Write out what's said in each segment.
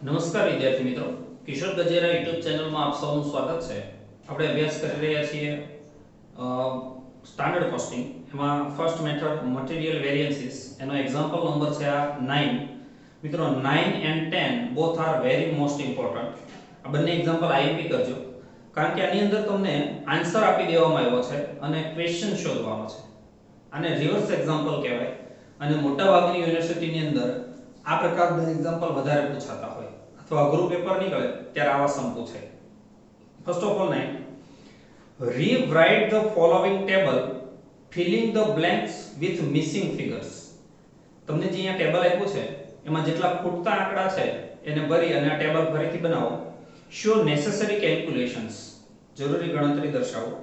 નમસ્કાર વિદ્યાર્થી મિત્રો, કિશોર ગજેરા યુટ્યુબ ચેનલમાં આપ સૌનું સ્વાગત છે. આપણે અભ્યાસ કરી રહ્યા છીએ સ્ટાન્ડર્ડ કોસ્ટિંગ. એમાં ફર્સ્ટ મેથડ મટીરીયલ વેરિયન્સીસ, એનો એક્ઝામ્પલ નંબર છે આ 9. મિત્રો 9 and 10 both are very most important. આ બંને એક્ઝામ્પલ આઈએમપી કરજો, કારણ કે આની અંદર તમને આન્સર આપી દેવામાં આવ્યો છે અને ક્વેશ્ચન શોધવાનો છે. આને રિવર્સ એક્ઝામ્પલ કહેવાય અને મોટાભાગની યુનિવર્સિટીની અંદર આ પ્રકારના એક્ઝામ્પલ વધારે પૂછાતા હોય અથવા અઘરું પેપર નીકળે ત્યારે આવા સમ પૂછાય. First of all 9, rewrite the following table filling the blanks with missing figures. તમને જે અહીંયા ટેબલ આપ્યું છે એમાં જેટલા ખૂટતા આંકડા છે એને ભરી અને આ ટેબલ ફરીથી બનાવો. show necessary calculations, જરૂરી ગણતરી દર્શાવો.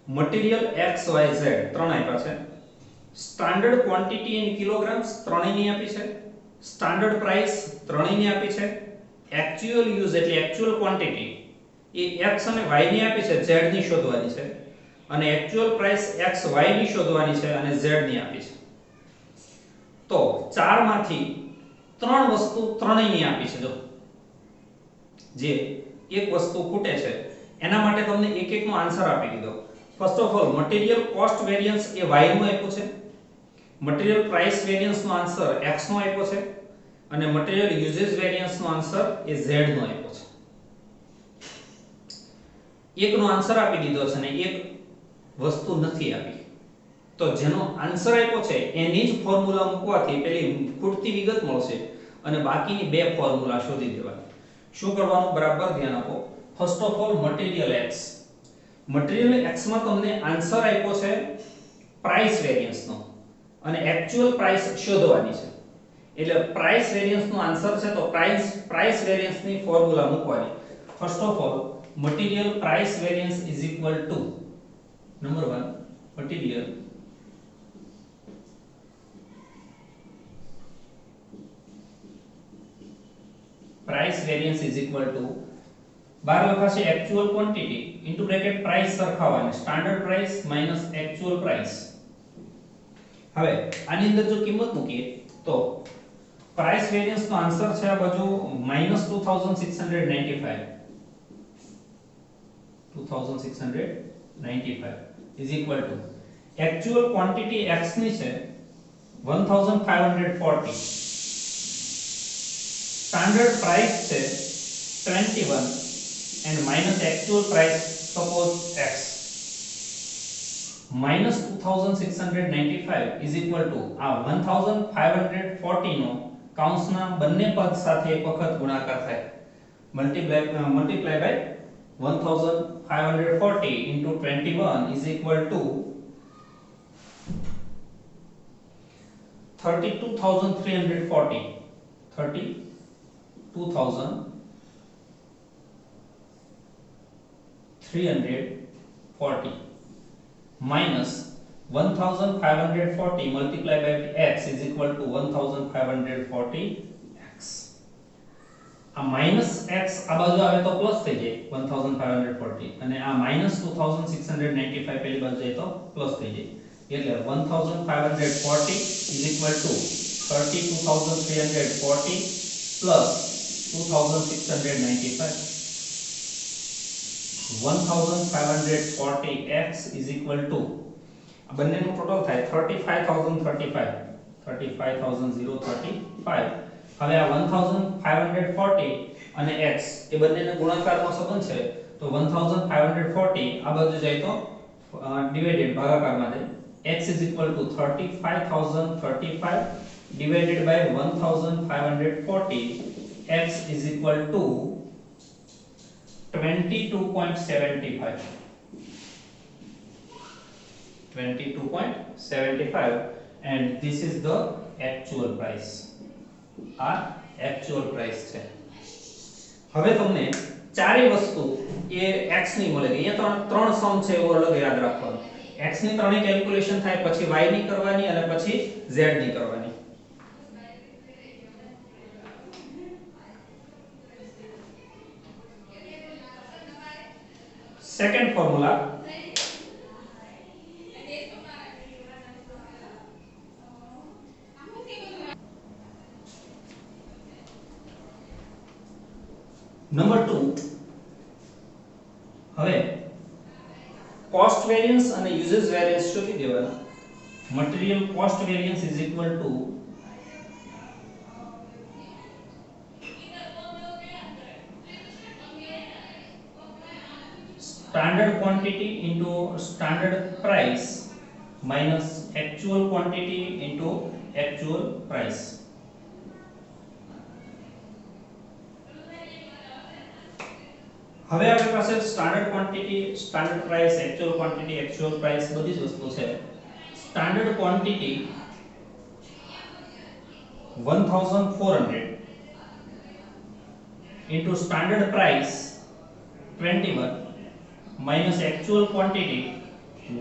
મટીરીયલ x y z ત્રણ આપ્યા છે. સ્ટાન્ડર્ડ ક્વોન્ટિટી ઇન કિલોગ્રામ્સ ત્રણેયની આપી છે. સ્ટાન્ડર્ડ પ્રાઇસ ત્રણેયની આપી છે. એક્ચ્યુઅલ યુઝ એટલે એક્ચ્યુઅલ ક્વોન્ટિટી એ x અને y ની આપી છે, z ની શોધવાની છે. અને એક્ચ્યુઅલ પ્રાઇસ x y ની શોધવાની છે અને z ની આપી છે. તો ચારમાંથી ત્રણ વસ્તુ ત્રણેયની આપી છે. જો જે એક વસ્તુ ખૂટે છે એના માટે તમને એક એકનો આન્સર આપી દીધો. First of all material cost variance A y નું આપ્યું છે. મટીરીયલ પ્રાઇસ વેરિયન્સ નો આન્સર x નો આપ્યો છે અને મટીરીયલ યુઝેજ વેરિયન્સ નો આન્સર એ z નો આપ્યો છે. એકનો આન્સર આપી દીધો છે અને એક વસ્તુ નથી આપી. તો જેનો આન્સર આપ્યો છે એની જ ફોર્મ્યુલા મૂકવાથી પેલી ખૂટતી વિગત મળશે અને બાકીની બે ફોર્મ્યુલા શોધી દેવાની. શું કરવાનું? બરાબર ધ્યાન આપો. First of all material x. Material x માં તમને આન્સર આપ્યો છે પ્રાઇસ વેરિયન્સ નો અને એક્ચ્યુઅલ પ્રાઇસ શોધવાની છે. એટલે પ્રાઇસ વેરિયન્સ નો આન્સર છે તો પ્રાઇસ વેરિયન્સ ની ફોર્મ્યુલા મૂકવાની. First of all material price variance is equal to number 1 material price variance is equal to બાર લખાશે actual quantity into bracket price સરખાવવાની standard price minus actual price. હવે આની અંદર જો કિંમત મૂકીએ તો price variance નો આન્સર છે આ બાજુ -2695 is equal to actual quantity x ની છે 1540, standard price છે 21 and minus actual price suppose x. minus 2695 is equal to આ 1540 નો કૌંસના બંને પદ સાથે એક વખત ગુણાકાર થાય. multiply by 1540 into 21 is equal to 32340. 32,340 minus 1540 multiplied by x is equal to 1540x. આ minus x આ બાજુ આવે તો પ્લસ થઈ જાય 1540 અને આ minus 2695 પેલી બાજુ જાય તો પ્લસ થઈ જાય. એટલે 1540 is equal to 32,340 plus 2695. 1540x is equal to આ બંનેનું ટોટલ થાય 35,035. હવે આ 1540 અને x એ બંનેનો ગુણાકારનો સંબંધ છે તો 1540 આ બાજુ જાય તો ડિવાઇડેડ ભાગાકારમાં જાય. x is equal to 35,035 divided by 1540. x is equal to 22.75. 22.75 and this is the actual price. આ actual price છે. હવે તમને ચારે વસ્તુ એ x ની મળે. અહીંયા ત્રણ સમ છે એવો અલગ યાદ રાખવાનું. x ની ત્રણે કેલ્ક્યુલેશન થાય, પછી y ની કરવાની અને પછી z ની કરવાની. સેકન્ડ ફોર્મ્યુલા નંબર 2 હવે કોસ્ટ વેરિયન્સ અને યુઝેસ વેરિયન્સ શોધી દેવાના material cost variance is equal to standard quantity into standard price minus actual quantity into actual price. હવે આપણી પાસે standard quantity standard price actual quantity actual price બધી જ વસ્તુ છે standard quantity 1400 into standard price 21 minus actual quantity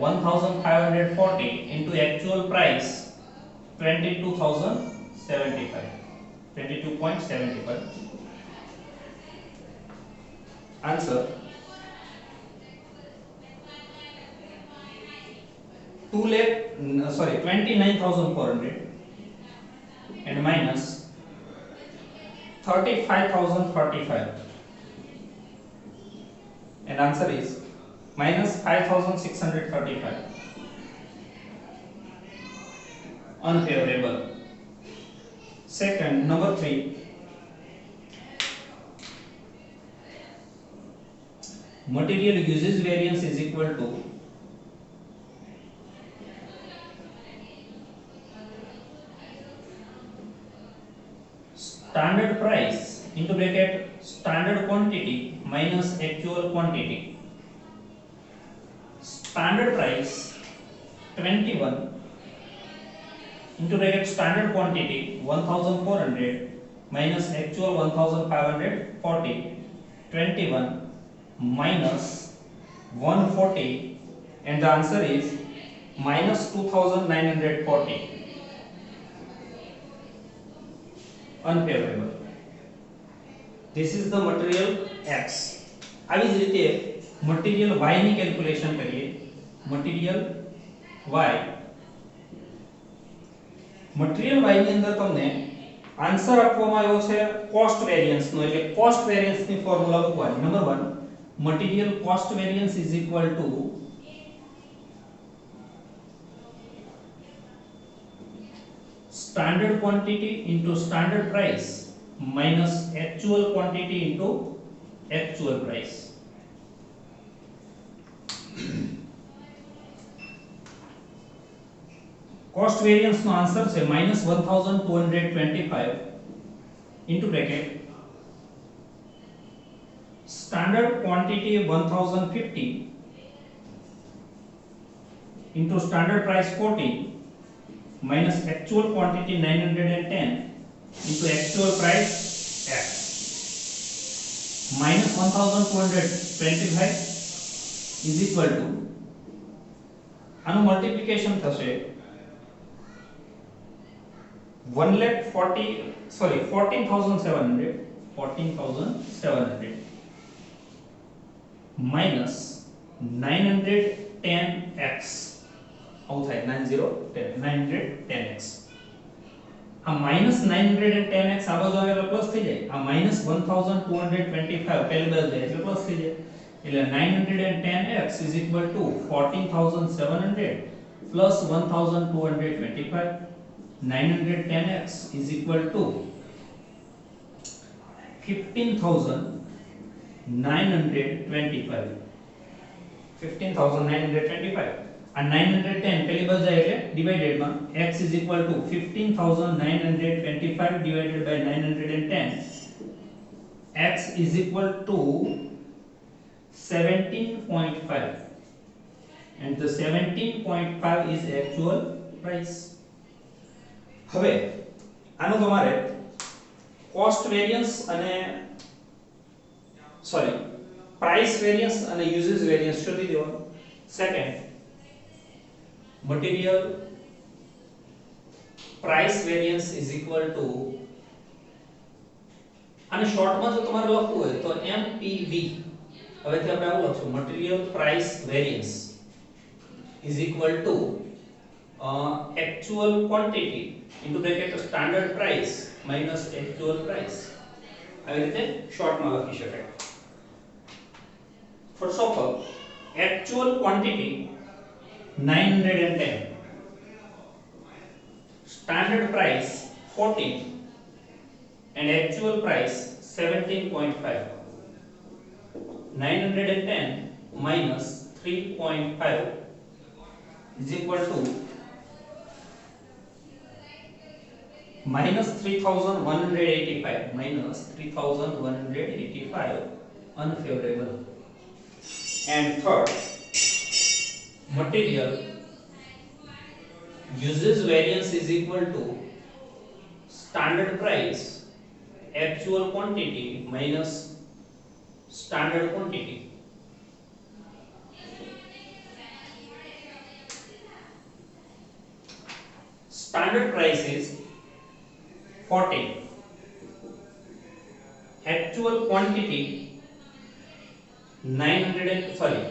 1540 into actual price 22.75 answer 29,400 and minus 35,045 and answer is minus 5,635 unfavorable. Second, number 3 material uses variance is equal to standard price into bracket standard quantity minus actual quantity. Standard price 21 into bracket standard quantity 1400 minus actual 1540 21 minus 140 and the answer is minus 2940 unfavorable. This is the material X. આવી જ રીતે material Y ની calculation કરીએ material Y material Y ની અંદર તમને answer આપવામાં આવ્યો છે કોસ્ટ વેરિયન્સ નો એટલે કોસ્ટ વેરિયન્સ ની ફોર્મ્યુલા મૂકવાની number 1 material cost variance is equal to standard quantity into standard price minus actual quantity into actual price. Cost variance no answer છે minus 1225 into bracket standard quantity 1050 into standard price 40 minus actual quantity 910 into actual price X minus 1225 is equal to આનું multiplication થશે 14,700 minus 910x આવું થાય 910x આ minus 910x આ બાજુ આવે એટલે પ્લસ થઈ જાય આ minus 1225 પહેલી બાજુ જાય એટલે પ્લસ થઈ જાય એટલે 910x is equal to 14,700 plus 1225 910x is equal to 15,925 આ 910 પહેલી બાજુ જાય એટલે ડિવાઇડેડ માં x is equal to 15,925 divided by 910 x is equal to 17.5 and the 17.5 is actual price. હવે આનો તમારે કોસ્ટ વેરિયન્સ અને પ્રાઇસ વેરિયન્સ અને યુઝેસ વેરિયન્સ શોધી દેવાનું. Second material price variance is equal to આને શોર્ટમાં જો તમારે લખવું હોય તો MPV હવેથી આપણે આવું લખશું material price variance is equal to actual quantity into bracket standard price minus actual price આવી રીતે શોર્ટમાં લખી શકાય. First of all actual quantity 910, standard price 14 and actual price 17.5. 910 minus 3.5 is equal to minus 3185, minus 3185 unfavorable. And third, material uses variance is equal to standard price actual quantity minus standard quantity. Standard price is 14, actual quantity 900 sorry,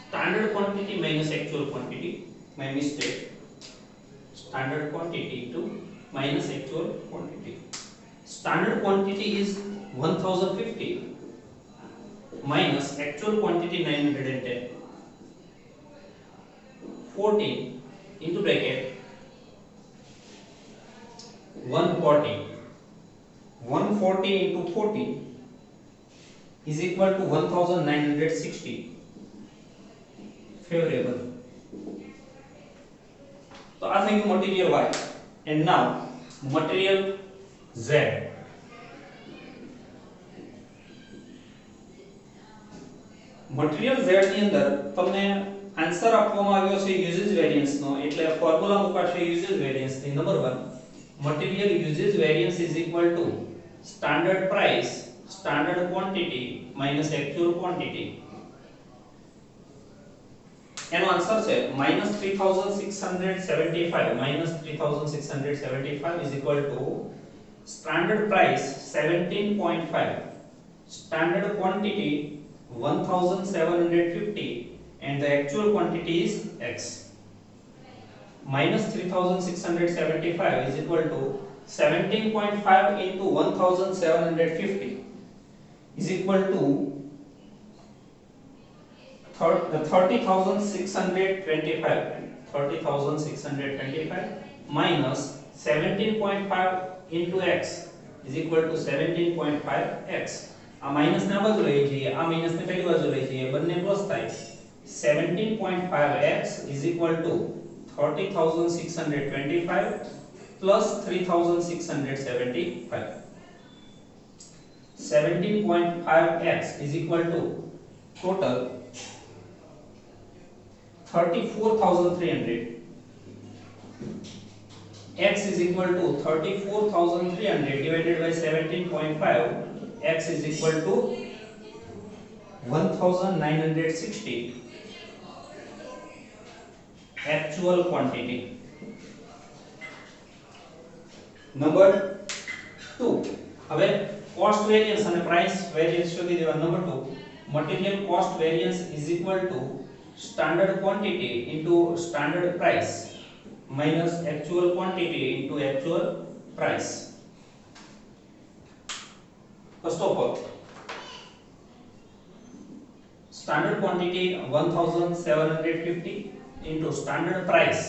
standard quantity minus actual quantity, my mistake, standard quantity to minus actual quantity. Standard quantity is 1050 minus actual quantity 910, 14 into bracket 140, 140 into 14 is equal to 1960 favorable. So I think material Y, and now material Z. Material Z ની અંદર તમને answer આપવામાં આવ્યો છે usage variance નો, એટલે formula મુકાશે usage variance ની. Number 1, material usage variance is equal to standard price standard quantity minus actual quantity. એનો આન્સર છે -3675, minus 3675 is equal to standard price 17.5, standard quantity 1750 and the actual quantity is x. Minus 3675 is equal to 17.5 into 1750 is equal to 30,625 minus 17.5 into x is equal to 17.5x. આ minus ને આ બાજુ લઈ જઈએ, આ minus ને પેલી બાજુ લઈ જઈએ, બંને પ્લસ થાય. 17.5x is equal to 30,625 plus 3,675. 17.5x is equal to total 34,300. X is equal to 34,300 divided by 17.5. X is equal to 1960 actual quantity. Number 2, હવે cost variance અને price variance શોધી દેવા. Number 2, material cost variance is equal to standard quantity into standard price minus actual quantity into actual price. First of all, standard quantity 1750 into standard price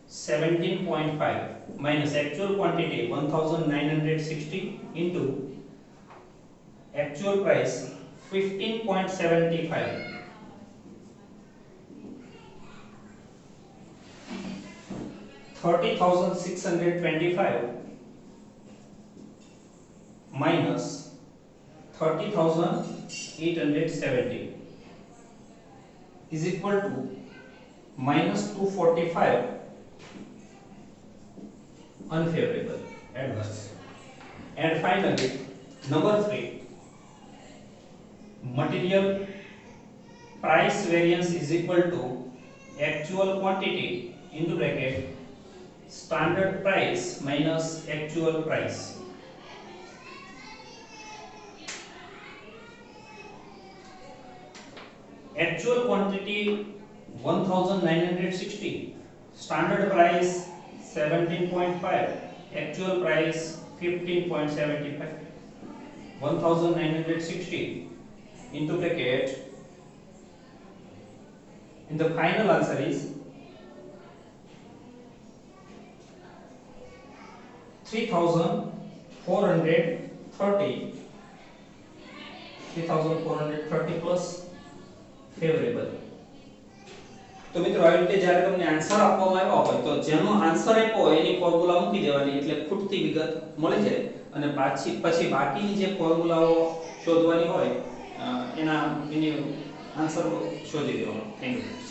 17.5 minus actual quantity 1960 into actual price 15.75. 30,625 minus 30,870 is equal to minus 245 unfavorable, adverse. And finally, number 3, material price variance is equal to actual quantity into bracket standard price minus actual price. Actual quantity 1960, standard price 17.5, actual price 15.75. 1960 into bracket, and the final answer is 3430 plus favorable. તો મિત્રો આવી રીતે જ્યારે તમને answer આપવામાં આવ્યો હોય તો જેનો આન્સર આપ્યો હોય એની ફોર્મ્યુલા મૂકી દેવાની એટલે ખૂટતી વિગત મળી જાય અને પછી બાકીની જે ફોર્મ્યુલાઓ શોધવાની હોય એની આન્સર શોધી દેવાનો. Thank you.